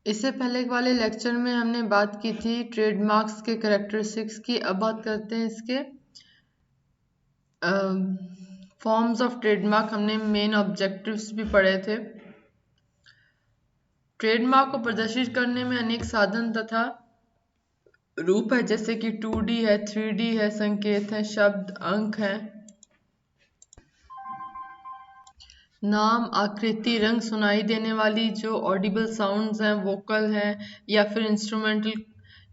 इससे पहले वाले लेक्चर में हमने बात की थी ट्रेडमार्क्स के कैरेक्टरिस्टिक्स की। अब बात करते हैं इसके फॉर्म्स ऑफ ट्रेडमार्क। हमने मेन ऑब्जेक्टिव्स भी पढ़े थे। ट्रेडमार्क को प्रदर्शित करने में अनेक साधन तथा रूप है, जैसे कि 2D है, 3D है, संकेत है, शब्द, अंक है, नाम, आकृति, रंग, सुनाई देने वाली जो ऑडिबल साउंड्स हैं, वोकल है या फिर इंस्ट्रूमेंटल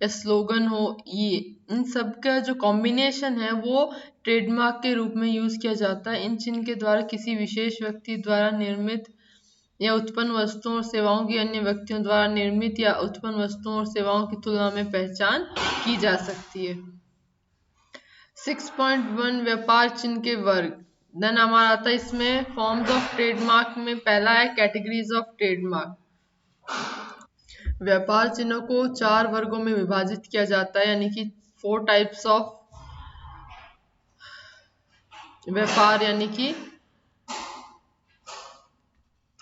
या स्लोगन हो, ये इन सब का जो कॉम्बिनेशन है वो ट्रेडमार्क के रूप में यूज किया जाता है। इन चिन्ह के द्वारा किसी विशेष व्यक्ति द्वारा निर्मित या उत्पन्न वस्तुओं और सेवाओं की अन्य व्यक्तियों द्वारा निर्मित या उत्पन्न वस्तुओं और सेवाओं की तुलना में पहचान की जा सकती है। 6.1 व्यापार चिन्ह के वर्ग। देन हमारा आता है इसमें फॉर्म्स ऑफ ट्रेडमार्क में पहला है कैटेगरीज ऑफ ट्रेडमार्क। व्यापार चिन्हों को 4 वर्गों में विभाजित किया जाता है, यानी कि 4 टाइप्स ऑफ व्यापार, यानी कि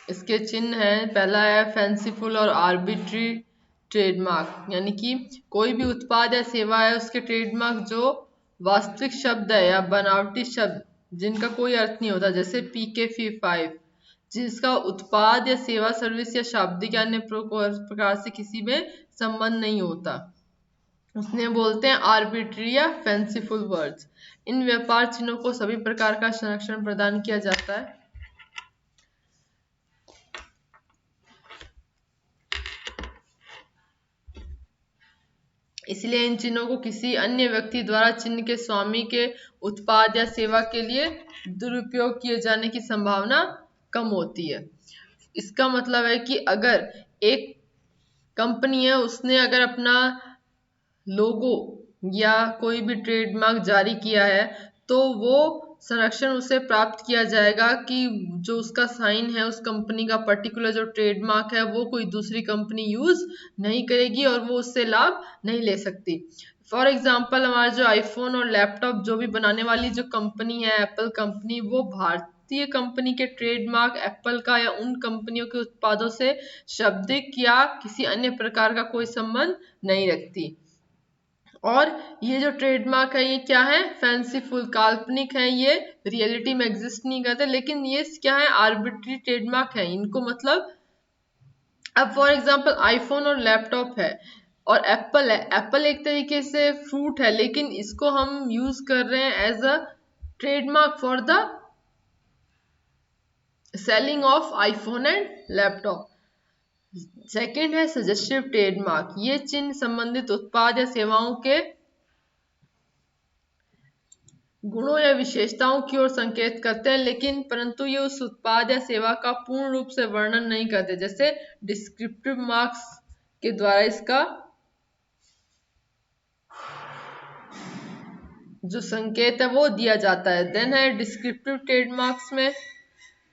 इसके चिन्ह हैं। पहला है फैंसीफुल और आर्बिट्री ट्रेडमार्क, यानी कि कोई भी उत्पाद या सेवा है उसके ट्रेडमार्क जो वास्तविक शब्द है या बनावटी शब्द जिनका कोई अर्थ नहीं होता, जैसे PK5, जिसका उत्पाद या सेवा, सर्विस या शाब्दिक या अन्य प्रकार से किसी में संबंध नहीं होता, उसने बोलते हैं आर्बिट्री या फैंसीफुल वर्ड्स। इन व्यापार चिन्हों को सभी प्रकार का संरक्षण प्रदान किया जाता है। इसलिए इन चिन्हों को किसी अन्य व्यक्ति द्वारा चिन्ह के स्वामी के उत्पाद या सेवा के लिए दुरुपयोग किए जाने की संभावना कम होती है। इसका मतलब है कि अगर एक कंपनी है, उसने अगर अपना लोगो या कोई भी ट्रेडमार्क जारी किया है तो वो संरक्षण उसे प्राप्त किया जाएगा कि जो उसका साइन है, उस कंपनी का पर्टिकुलर जो ट्रेडमार्क है वो कोई दूसरी कंपनी यूज नहीं करेगी और वो उससे लाभ नहीं ले सकती। फॉर एग्जाम्पल हमारा जो आईफोन और लैपटॉप जो भी बनाने वाली जो कंपनी है, एप्पल कंपनी, वो भारतीय कंपनी के ट्रेडमार्क एप्पल का या उन कंपनियों के उत्पादों से शाब्दिक या किसी अन्य प्रकार का कोई संबंध नहीं रखती। और ये जो ट्रेडमार्क है ये क्या है? फैंसीफुल, काल्पनिक है, ये रियलिटी में एग्जिस्ट नहीं करते, लेकिन ये क्या है? आर्बिट्री ट्रेडमार्क है। इनको मतलब अब फॉर एग्जांपल आईफोन और लैपटॉप है और एप्पल है। एप्पल एक तरीके से फ्रूट है, लेकिन इसको हम यूज कर रहे हैं as a trademark for the selling of iPhone and laptop. Second है सजेस्टिव ट्रेडमार्क। ये चिन्ह संबंधित उत्पाद या सेवाओं के गुणों या विशेषताओं की ओर संकेत करते हैं, लेकिन परंतु ये उस उत्पाद या सेवा का पूर्ण रूप से वर्णन नहीं करते, जैसे डिस्क्रिप्टिव मार्क्स के द्वारा इसका जो संकेत है वो दिया जाता है। देन है डिस्क्रिप्टिव ट्रेडमार्क्स में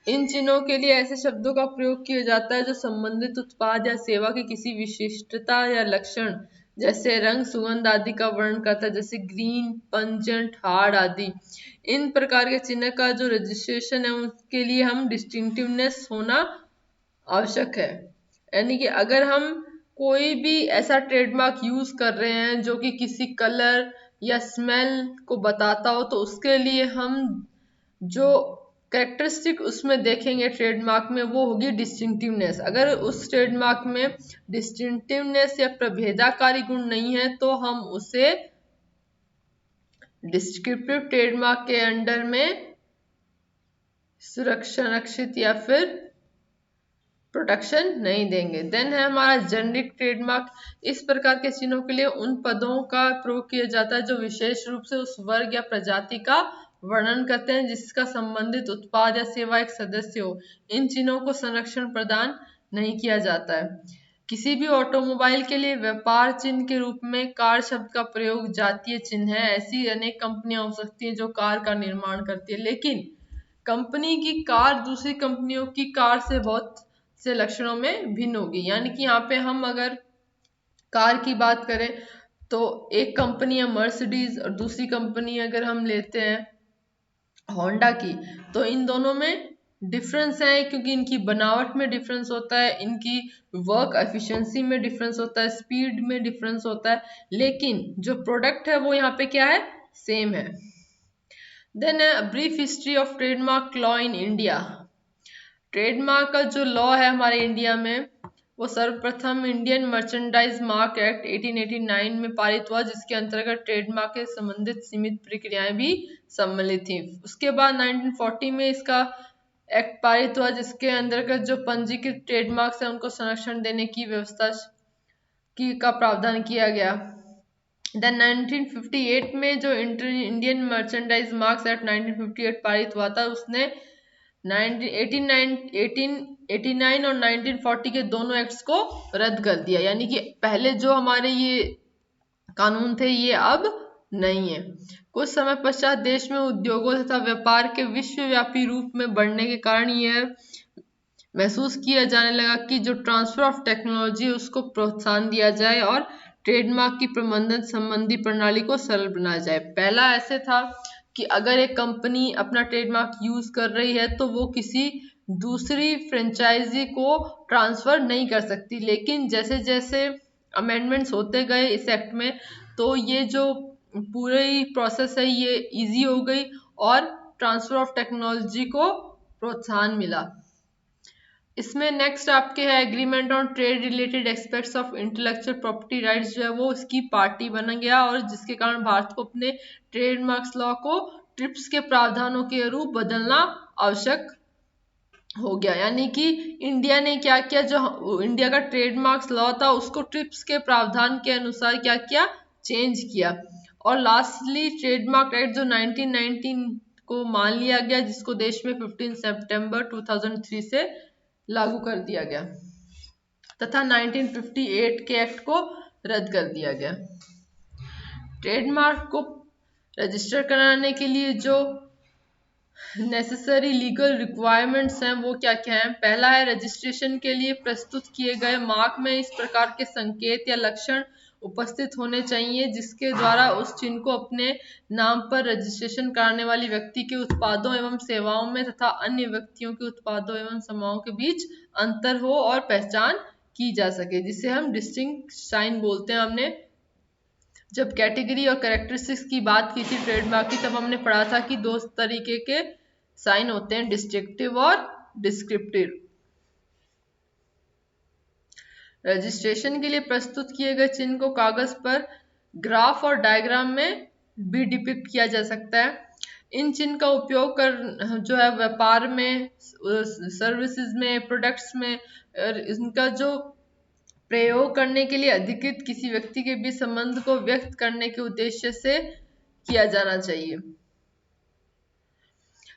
इन चिन्हों के लिए ऐसे शब्दों का प्रयोग किया जाता है जो संबंधित उत्पाद या सेवा की किसी विशिष्टता या लक्षण, जैसे रंग, सुगंध आदि का वर्णन करता है, जैसे ग्रीन, पंजेंट, हार्ड आदि। इन प्रकार के चिन्ह का जो रजिस्ट्रेशन है उसके लिए हम डिस्टिंक्टिवनेस होना आवश्यक है। यानी कि अगर हम कोई भी ऐसा ट्रेडमार्क यूज कर रहे हैं जो कि किसी कलर या स्मेल को बताता हो, तो उसके लिए हम जो कैरेक्टरिस्टिक उसमें देखेंगे ट्रेडमार्क में वो होगी डिस्टिंक्टिवनेस। अगर उस ट्रेडमार्क में डिस्टिंक्टिवनेस या प्रभेदाकारी गुण नहीं है तो हम उसे डिस्क्रिप्टिव ट्रेडमार्क के अंडर में सुरक्षित या फिर प्रोटेक्शन नहीं देंगे। देन है हमारा जेनेरिक ट्रेडमार्क। इस प्रकार के चिन्हों के लिए उन पदों का प्रयोग किया जाता है जो विशेष रूप से उस वर्ग या प्रजाति का वर्णन करते हैं जिसका संबंधित उत्पाद या सेवा एक सदस्य हो। इन चिन्हों को संरक्षण प्रदान नहीं किया जाता है। किसी भी ऑटोमोबाइल के लिए व्यापार चिन्ह के रूप में कार शब्द का प्रयोग जातीय चिन्ह है। ऐसी अनेक कंपनियां हो सकती हैं जो कार का निर्माण करती है, लेकिन कंपनी की कार दूसरी कंपनियों की कार से बहुत से लक्षणों में भिन्न होगी। यानी कि यहाँ पे हम अगर कार की बात करें तो एक कंपनी है मर्सिडीज और दूसरी कंपनी अगर हम लेते हैं होंडा की, तो इन दोनों में डिफरेंस है क्योंकि इनकी बनावट में डिफरेंस होता है, इनकी वर्क एफिशिएंसी में डिफरेंस होता है, स्पीड में डिफरेंस होता है, लेकिन जो प्रोडक्ट है वो यहाँ पे क्या है, सेम है। Then brief history of trademark law in India. Trademark का जो लॉ है हमारे इंडिया में, वो सर्वप्रथम इंडियन मर्चेंडाइज मार्क एक्ट 1889 में पारित हुआ, जिसके अंतर्गत ट्रेडमार्क के संबंधित सीमित प्रक्रियाएं भी सम्मिलित थी। उसके बाद 1940 में इसका एक्ट पारित हुआ, जिसके अंतर्गत जो पंजीकृत ट्रेडमार्क्स है उनको संरक्षण देने की व्यवस्था का प्रावधान किया गया। देन 1958 में जो इंडियन मर्चेंडाइज मार्क्स एक्ट 1958 पारित हुआ था, उसने 1889 और 1940 के दोनों एक्ट्स को रद्द कर दिया, यानी कि पहले जो हमारे ये कानून थे ये अब नहीं है। कुछ समय पश्चात देश में उद्योगों तथा व्यापार के विश्वव्यापी रूप में बढ़ने के कारण यह महसूस किया जाने लगा कि जो ट्रांसफर ऑफ टेक्नोलॉजी उसको प्रोत्साहन दिया जाए और ट्रेडमार्क की प्रबंधन संबंधी प्रणाली को सरल बनाया जाए। पहला ऐसे था कि अगर एक कंपनी अपना ट्रेडमार्क यूज कर रही है तो वो किसी दूसरी फ्रेंचाइजी को ट्रांसफर नहीं कर सकती, लेकिन जैसे जैसे अमेंडमेंट्स होते गए इस एक्ट में, तो ये जो पूरी प्रोसेस है ये इजी हो गई और ट्रांसफर ऑफ टेक्नोलॉजी को प्रोत्साहन मिला। इसमें नेक्स्ट आपके है agreement on trade related aspects of intellectual property rights, जो है वो इसकी पार्टी बना गया, और जिसके कारण भारत को अपने ट्रेडमार्क्स लॉ को ट्रिप्स के प्रावधानों के अनुरूप बदलना आवश्यक हो गया। यानी कि इंडिया ने क्या किया, जो इंडिया का ट्रेडमार्क्स लॉ था उसको ट्रिप्स के प्रावधान के अनुसार क्या किया, चेंज किया। और लास्टली ट्रेडमार्क एक्ट जो 1919 को मान लिया गया, जिसको देश में 15 सितंबर 2003 से लागू कर दिया गया, तथा 1958 के एक्ट को रद्द कर दिया गया। ट्रेडमार्क को रजिस्टर कराने के लिए जो नेसेसरी लीगल रिक्वायरमेंट्स हैं वो क्या क्या हैं। पहला है रजिस्ट्रेशन के लिए प्रस्तुत किए गए मार्क में इस प्रकार के संकेत या लक्षण उपस्थित होने चाहिए जिसके द्वारा उस चिन्ह को अपने नाम पर रजिस्ट्रेशन कराने वाली व्यक्ति के उत्पादों एवं सेवाओं में तथा अन्य व्यक्तियों के उत्पादों एवं सेवाओं के बीच अंतर हो और पहचान की जा सके, जिसे हम डिस्टिंक्ट साइन बोलते हैं। हमने जब कैटेगरी और कैरेक्टरिस्टिक्स की बात की थी ट्रेडमार्क की, तब हमने पढ़ा था कि दो तरीके के साइन होते हैं, डिस्ट्रिक्टिव और डिस्क्रिप्टिव। रजिस्ट्रेशन के लिए प्रस्तुत किए गए चिन्ह को कागज पर ग्राफ और डायग्राम में भी डिपिक्ट किया जा सकता है। इन चिन्ह का उपयोग कर जो है व्यापार में, सर्विसेज में, प्रोडक्ट्स में इनका जो प्रयोग करने के लिए अधिकृत किसी व्यक्ति के बीच संबंध को व्यक्त करने के उद्देश्य से किया जाना चाहिए।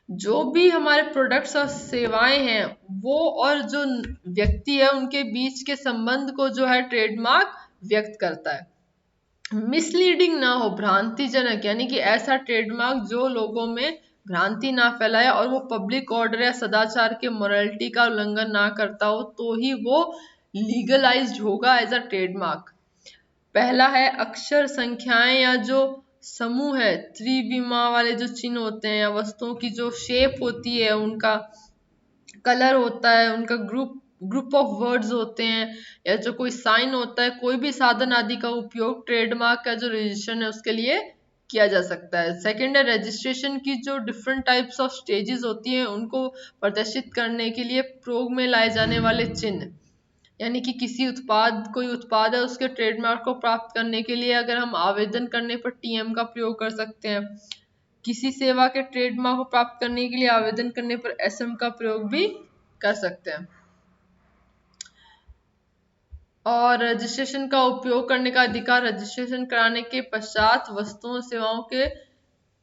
जो भी हमारे प्रोडक्ट्स और सेवाएं हैं वो और जो व्यक्ति है उनके बीच के संबंध को जो है ट्रेडमार्क व्यक्त करता है। मिसलीडिंग ना हो, भ्रांतिजनक, यानी कि ऐसा ट्रेडमार्क जो लोगों में भ्रांति ना फैलाए और वो पब्लिक ऑर्डर या सदाचार के मोरालिटी का उल्लंघन ना करता हो, तो ही वो लीगलाइज्ड होगा एज अ ट्रेडमार्क। पहला है अक्षर, संख्याएं या जो समूह है, त्रिविमा वाले जो चिन्ह होते हैं या वस्तुओं की जो शेप होती है, उनका कलर होता है, उनका ग्रुप ऑफ वर्ड्स होते हैं, या जो कोई साइन होता है, कोई भी साधन आदि का उपयोग ट्रेडमार्क का जो रजिस्ट्रेशन है उसके लिए किया जा सकता है। सेकेंड है रजिस्ट्रेशन की जो डिफरेंट टाइप्स ऑफ स्टेजेस होती हैं उनको प्रदर्शित करने के लिए प्रयोग में लाए जाने वाले चिन्ह, यानी कि कोई उत्पाद है उसके ट्रेडमार्क को प्राप्त करने के लिए अगर हम आवेदन करने पर टीएम का प्रयोग कर सकते हैं, किसी सेवा के ट्रेडमार्क को प्राप्त करने के लिए आवेदन करने पर एसएम का प्रयोग भी कर सकते हैं। और रजिस्ट्रेशन का उपयोग करने का अधिकार रजिस्ट्रेशन कराने के पश्चात वस्तुओं सेवाओं के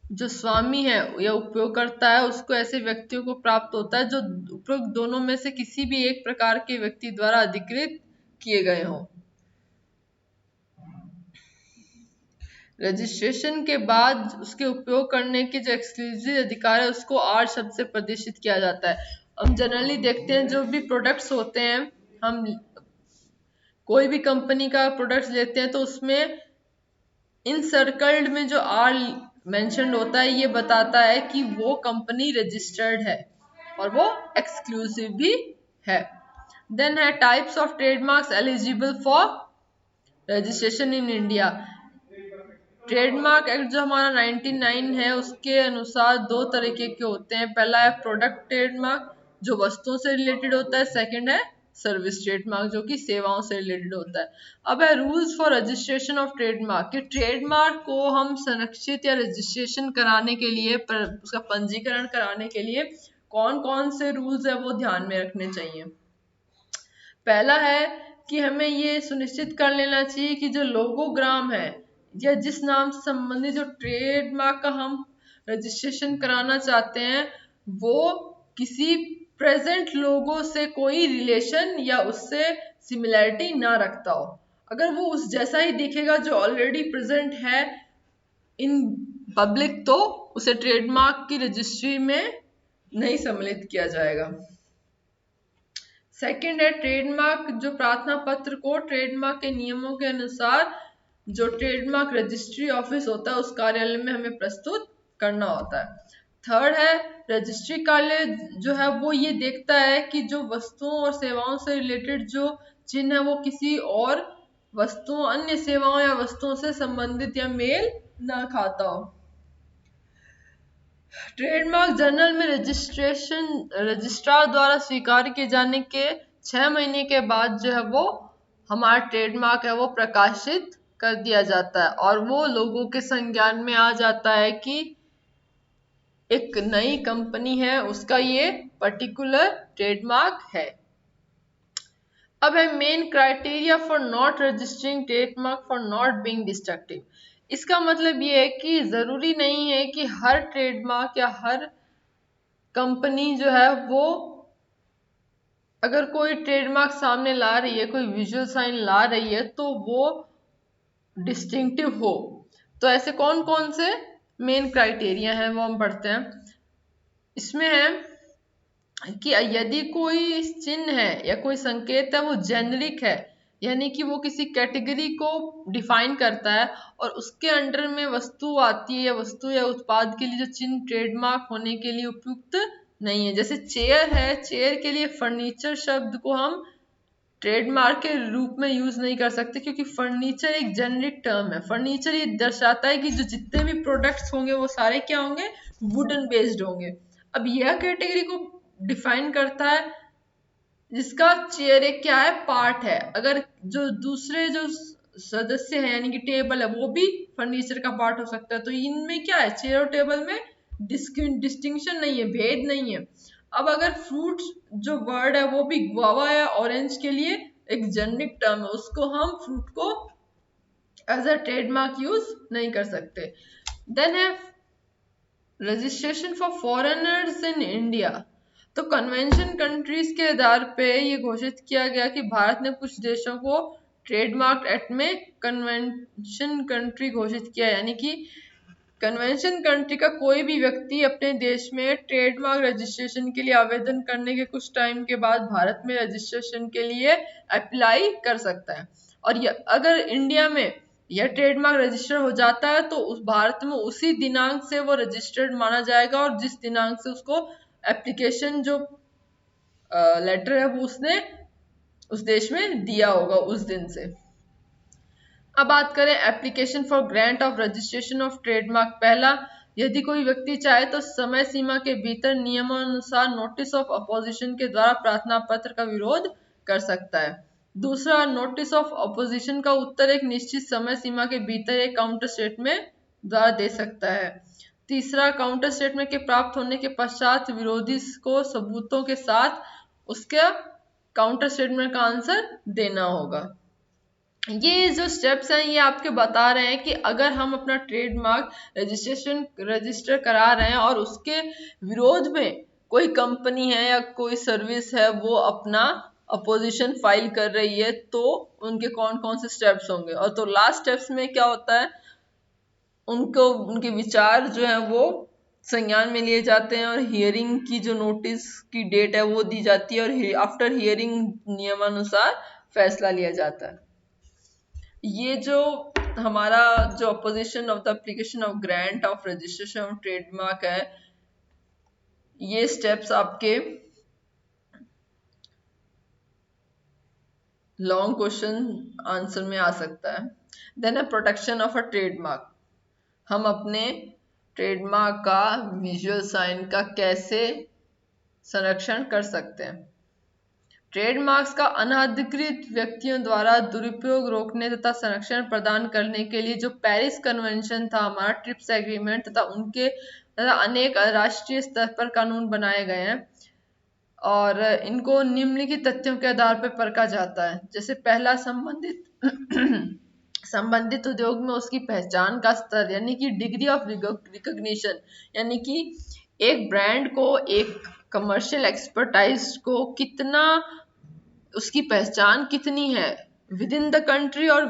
जो स्वामी है या उपयोगकर्ता है उसको ऐसे व्यक्तियों को प्राप्त होता है जो उपरोक्त दोनों में से किसी भी एक प्रकार के व्यक्ति द्वारा अधिकृत किए गए हों। रजिस्ट्रेशन के बाद उसके उपयोग करने के जो एक्सक्लूसिव अधिकार है उसको आर शब्द से प्रदर्शित किया जाता है। हम जनरली देखते हैं जो भी प्रोडक्ट्स होते हैं, हम कोई भी कंपनी का प्रोडक्ट्स लेते हैं तो उसमें इन सर्कल्ड में जो आर मेंशन्ड होता है ये बताता है कि वो कंपनी रजिस्टर्ड है। और वो एक्सक्लूसिव भी है। देन है types of trademarks eligible for registration in India. Trademark act जो हमारा 99 है उसके अनुसार दो तरीके के होते हैं। पहला है प्रोडक्ट ट्रेडमार्क जो वस्तुओं से रिलेटेड होता है, सेकंड है सर्विस ट्रेडमार्क जो कि सेवाओं से रिलेटेड होता है। अब है rules for registration of trademark कि ट्रेडमार्क को हम संरक्षित या रजिस्ट्रेशन कराने के लिए उसका पंजीकरण कराने के लिए कौन कौन से रूल्स है वो ध्यान में रखने चाहिए। पहला है कि हमें ये सुनिश्चित कर लेना चाहिए कि जो लोगोग्राम है या जिस नाम से संबंधित जो ट्रेडमार्क का हम रजिस्ट्रेशन कराना चाहते हैं वो किसी प्रेजेंट लोगो से कोई रिलेशन या उससे सिमिलैरिटी ना रखता हो। अगर वो उस जैसा ही दिखेगा जो ऑलरेडी प्रेजेंट है इन पब्लिक तो उसे ट्रेडमार्क की रजिस्ट्री में नहीं सम्मिलित किया जाएगा। सेकंड है ट्रेडमार्क जो प्रार्थना पत्र को ट्रेडमार्क के नियमों के अनुसार जो ट्रेडमार्क रजिस्ट्री ऑफिस होता है उस कार्यालय में हमें प्रस्तुत करना होता है। थर्ड है रजिस्ट्री कार्यालय जो है वो ये देखता है कि जो वस्तुओं और सेवाओं से रिलेटेड जो चिन्ह है वो किसी और वस्तुओं अन्य सेवाओं या वस्तुओं से संबंधित या मेल ना खाता हो। ट्रेडमार्क जर्नल में रजिस्ट्रेशन रजिस्ट्रार द्वारा स्वीकार किए जाने के 6 महीने के बाद जो है वो हमारा ट्रेडमार्क है वो प्रकाशित कर दिया जाता है और वो लोगों के संज्ञान में आ जाता है कि एक नई कंपनी है उसका ये पर्टिकुलर ट्रेडमार्क है। अब है main criteria for not registering trademark for not being destructive. इसका मतलब ये है कि जरूरी नहीं है कि हर ट्रेडमार्क या हर कंपनी जो है वो अगर कोई ट्रेडमार्क सामने ला रही है कोई विजुअल साइन ला रही है तो वो डिस्टिंक्टिव हो। तो ऐसे कौन कौन से मेन क्राइटेरिया हैं वो हम पढ़ते हैं। इसमें है कि यदि कोई चिन्ह है या कोई संकेत है वो जेनरिक है यानी कि वो किसी कैटेगरी को डिफाइन करता है और उसके अंडर में वस्तु आती है या वस्तु या उत्पाद के लिए जो चिन्ह ट्रेडमार्क होने के लिए उपयुक्त नहीं है। जैसे चेयर है, चेयर के लिए फर्नीचर शब्द को हम ट्रेडमार्क के रूप में यूज नहीं कर सकते क्योंकि फर्नीचर एक जेनरिक टर्म है। फर्नीचर ये दर्शाता है कि जो जितने भी प्रोडक्ट्स होंगे वो सारे क्या होंगे, वुडन बेस्ड होंगे। अब यह कैटेगरी को डिफाइन करता है जिसका चेयर एक क्या है, पार्ट है। अगर जो दूसरे जो सदस्य है यानी कि टेबल है वो भी फर्नीचर का पार्ट हो सकता है। तो इनमें क्या है, चेयर और टेबल में डिस्टिंक्शन नहीं है, भेद नहीं है। अब अगर फ्रूट जो वर्ड है वो भी गुआवा या ऑरेंज के लिए एक जेनरिक टर्म है, उसको हम फ्रूट को एज अ ट्रेडमार्क यूज नहीं कर सकते। देन है registration for foreigners in India. तो कन्वेंशन कंट्रीज के आधार पे ये घोषित किया गया कि भारत ने कुछ देशों को ट्रेडमार्क एक्ट में कन्वेंशन कंट्री घोषित किया, यानी कि कन्वेंशन कंट्री का कोई भी व्यक्ति अपने देश में ट्रेडमार्क रजिस्ट्रेशन के लिए आवेदन करने के कुछ टाइम के बाद भारत में रजिस्ट्रेशन के लिए अप्लाई कर सकता है। और अगर इंडिया में यह ट्रेडमार्क रजिस्टर हो जाता है तो उस भारत में उसी दिनांक से वो रजिस्टर्ड माना जाएगा और जिस दिनांक से उसको एप्लीकेशन जो लेटर है वो उसने उस देश में दिया होगा उस दिन से। अब बात करें application for grant of registration of trademark. पहला, यदि कोई व्यक्ति चाहे तो समय सीमा के भीतर नियमानुसार नोटिस ऑफ अपोजिशन के द्वारा प्रार्थना पत्र का विरोध कर सकता है। दूसरा, नोटिस ऑफ अपोजिशन का उत्तर एक निश्चित समय सीमा के भीतर एक काउंटर स्टेटमेंट द्वारा दे सकता है। तीसरा, काउंटर स्टेटमेंट के प्राप्त होने के पश्चात विरोधी को सबूतों के साथ उसका काउंटर स्टेटमेंट का आंसर देना होगा। ये जो स्टेप्स हैं ये आपके बता रहे हैं कि अगर हम अपना ट्रेडमार्क रजिस्टर करा रहे हैं और उसके विरोध में कोई कंपनी है या कोई सर्विस है वो अपना अपोजिशन फाइल कर रही है तो उनके कौन कौन से स्टेप्स होंगे। और तो लास्ट स्टेप्स में क्या होता है, उनको उनके विचार जो है वो संज्ञान में लिए जाते हैं और हियरिंग की जो नोटिस की डेट है वो दी जाती है और आफ्टर हियरिंग नियमानुसार फैसला लिया जाता है। ये जो हमारा जो opposition of the application of grant of registration of trademark है ये स्टेप्स आपके लॉन्ग क्वेश्चन आंसर में आ सकता है। देन है प्रोटेक्शन ऑफ अ ट्रेडमार्क। हम अपने ट्रेडमार्क का विजुअल साइन का कैसे संरक्षण कर सकते हैं। ट्रेडमार्क्स का अनधिकृत व्यक्तियों द्वारा दुरुपयोग रोकने तथा संरक्षण प्रदान करने के लिए जो पेरिस कन्वेंशन था हमारा, ट्रिप्स एग्रीमेंट तथा उनके तथा अनेक राष्ट्रीय स्तर पर कानून बनाए गए हैं और इनको निम्नलिखित तथ्यों के आधार पर परखा जाता है। जैसे पहला, संबंधित उद्योग में उसकी पहचान का स्तर यानी कि डिग्री ऑफ रिकॉग्निशन, यानी कि एक ब्रांड को, एक कमर्शियल एक्सपर्टाइज को कितना, उसकी पहचान कितनी है विद इन द कंट्री और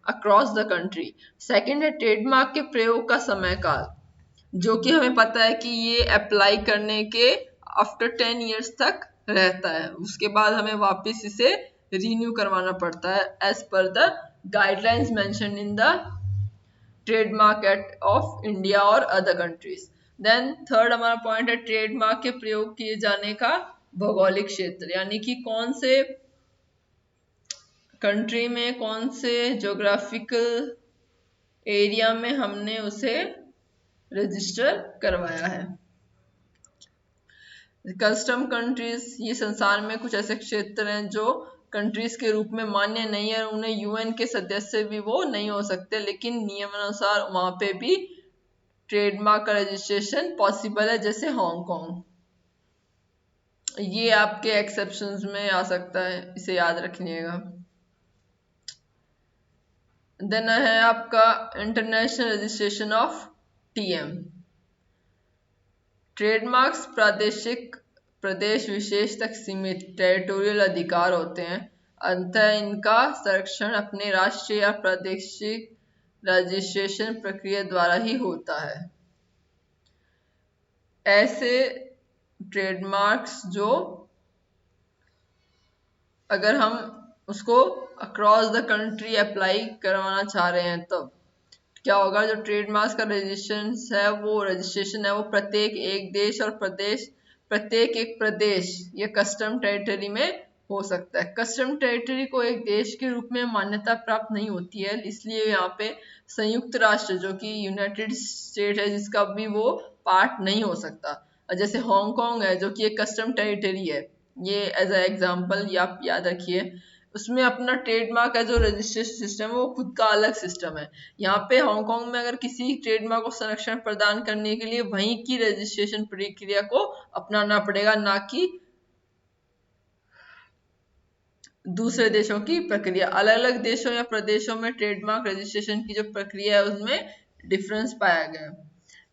अक्रॉस द कंट्री। सेकंड है ट्रेडमार्क के प्रयोग का समय काल, जो कि हमें पता है कि ये अप्लाई करने के आफ्टर 10 इयर्स तक रहता है, उसके बाद हमें वापस इसे रिन्यू करवाना पड़ता है as per the guidelines mention in the trademark act of India और अदर कंट्रीज। देन थर्ड हमारा पॉइंट है ट्रेडमार्क के प्रयोग किए जाने का भौगोलिक क्षेत्र, यानी कि कौन से कंट्री में, कौन से ज्योग्राफिकल एरिया में हमने उसे रजिस्टर करवाया है। कस्टम कंट्रीज, ये संसार में कुछ ऐसे क्षेत्र हैं जो कंट्रीज के रूप में मान्य नहीं है, उन्हें यूएन के सदस्य भी वो नहीं हो सकते, लेकिन नियमानुसार वहां पे भी ट्रेडमार्क का रजिस्ट्रेशन पॉसिबल है, जैसे हांगकांग। ये आपके एक्सेप्शंस में आ सकता है, इसे याद रखिएगा। देन है आपका international registration of TM. Trademarks प्रदेश विशेष तक सीमित टेरिटोरियल अधिकार होते हैं, अतः इनका संरक्षण अपने राष्ट्रीय या प्रादेशिक रजिस्ट्रेशन प्रक्रिया द्वारा ही होता है। ऐसे ट्रेडमार्क्स जो अगर हम उसको अक्रॉस द कंट्री अप्लाई करवाना चाह रहे हैं, तब क्या होगा, जो ट्रेडमार्क्स का रजिस्ट्रेशन है वो प्रत्येक एक देश और प्रत्येक एक प्रदेश या कस्टम टेरिटरी में हो सकता है। कस्टम टेरिटरी को एक देश के रूप में मान्यता प्राप्त नहीं होती है, इसलिए यहाँ पे संयुक्त राष्ट्र जो कि यूनाइटेड स्टेट है, जिसका भी वो पार्ट नहीं हो सकता। जैसे हांगकांग है जो कि एक कस्टम टेरिटरी है, ये एज अ एग्जाम्पल आप याद रखिए। उसमें अपना ट्रेडमार्क का जो रजिस्ट्रेशन सिस्टम है वो खुद का अलग सिस्टम है। यहाँ पे हांगकांग में अगर किसी ट्रेडमार्क को संरक्षण प्रदान करने के लिए वहीं की रजिस्ट्रेशन प्रक्रिया को अपनाना पड़ेगा, ना कि दूसरे देशों की प्रक्रिया। अलग अलग देशों या प्रदेशों में ट्रेडमार्क रजिस्ट्रेशन की जो प्रक्रिया है उसमें डिफरेंस पाया गया।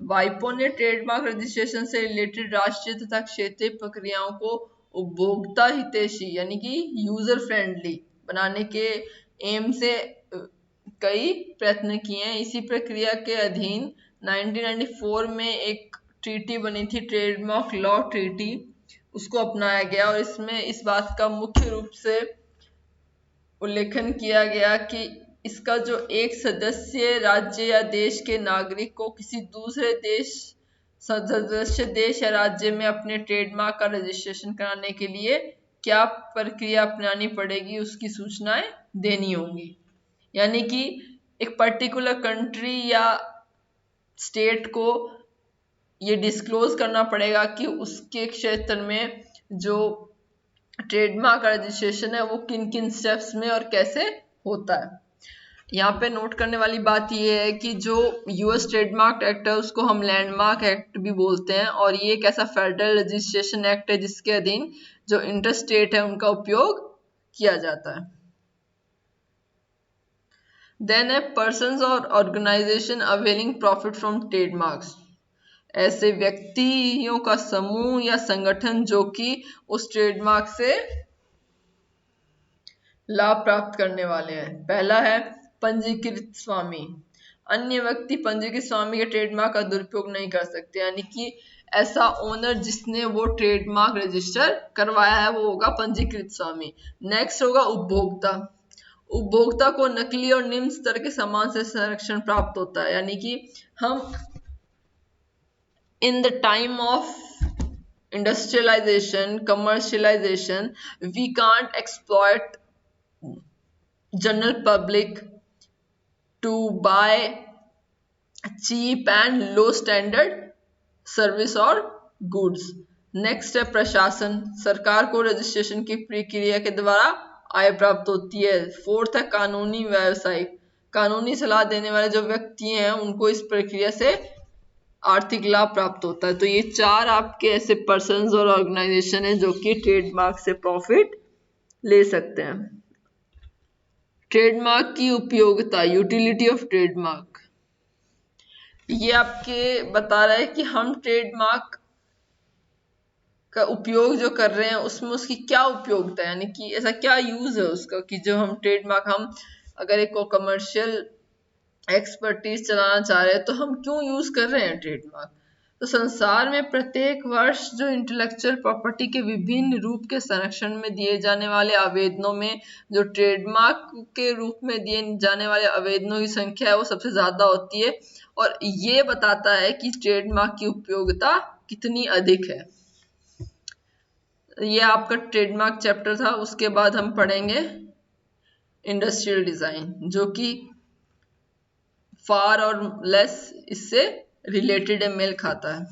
वाइपो ने ट्रेडमार्क रजिस्ट्रेशन से रिलेटेड राष्ट्रीय तथा क्षेत्रीय प्रक्रियाओं को उपभोक्ता हितैषी यानी कि यूजर फ्रेंडली बनाने के एम से कई प्रयत्न किए हैं। इसी प्रक्रिया के अधीन 1994 में एक ट्रीटी बनी थी, ट्रेडमार्क लॉ ट्रीटी, उसको अपनाया गया और इसमें इस बात का मुख्य रूप से उल्लेखन किया गया कि इसका जो एक सदस्य राज्य या देश के नागरिक को किसी दूसरे सदस्य देश या राज्य में अपने ट्रेडमार्क का रजिस्ट्रेशन कराने के लिए क्या प्रक्रिया अपनानी पड़ेगी, उसकी सूचनाएं देनी होंगी। यानी कि एक पर्टिकुलर कंट्री या स्टेट को ये डिस्क्लोज करना पड़ेगा कि उसके क्षेत्र में जो ट्रेडमार्क का रजिस्ट्रेशन है वो किन किन स्टेप्स में और कैसे होता है। यहाँ पे नोट करने वाली बात ये है कि जो यूएस ट्रेडमार्क एक्ट है उसको हम लैंडमार्क एक्ट भी बोलते हैं, और ये एक ऐसा फेडरल रजिस्ट्रेशन एक्ट है जिसके अधीन जो इंटर स्टेट है उनका उपयोग किया जाता है। देन है पर्सन्स और organisation availing profit from trademarks. ऐसे व्यक्तियों का समूह या संगठन जो कि उस ट्रेडमार्क से लाभ प्राप्त करने वाले हैं। पहला है पंजीकृत स्वामी। अन्य व्यक्ति पंजीकृत स्वामी के ट्रेडमार्क का दुरुपयोग नहीं कर सकते, यानी कि ऐसा ओनर जिसने वो ट्रेडमार्क रजिस्टर करवाया है वो होगा पंजीकृत स्वामी। नेक्स्ट होगा उपभोक्ता। उपभोक्ता को नकली और निम्न स्तर के सामान से संरक्षण प्राप्त होता है, यानी कि हम in the time of industrialization, commercialization, we can't exploit general public to buy cheap and low standard service और गुड्स। नेक्स्ट है प्रशासन, सरकार को रजिस्ट्रेशन की प्रक्रिया के द्वारा आय प्राप्त होती है। फोर्थ है कानूनी व्यवसायिक, कानूनी सलाह देने वाले जो व्यक्ति हैं उनको इस प्रक्रिया से आर्थिक लाभ प्राप्त होता है। तो ये चार आपके ऐसे पर्सन्स और ऑर्गेनाइजेशन है जो कि ट्रेडमार्क से प्रॉफिट ले सकते हैं। ट्रेडमार्क की उपयोगिता, यूटिलिटी ऑफ ट्रेडमार्क, ये आपके बता रहा है कि हम ट्रेडमार्क का उपयोग जो कर रहे हैं उसमें उसकी क्या उपयोगिता है, यानी कि ऐसा क्या यूज है उसका कि जो हम ट्रेडमार्क, हम अगर एक कमर्शियल एक्सपर्टीज चलाना चाह रहे हैं तो हम क्यों यूज कर रहे हैं ट्रेडमार्क। तो संसार में प्रत्येक वर्ष जो इंटेलेक्चुअल प्रॉपर्टी के विभिन्न रूप के संरक्षण में दिए जाने वाले आवेदनों में जो ट्रेडमार्क के रूप में दिए जाने वाले आवेदनों की संख्या है वो सबसे ज्यादा होती है, और ये बताता है कि ट्रेडमार्क की उपयोगिता कितनी अधिक है। ये आपका ट्रेडमार्क चैप्टर था। उसके बाद हम पढ़ेंगे इंडस्ट्रियल डिजाइन, जो कि फार और लेस इससे रिलेटेड है, मेल खाता है।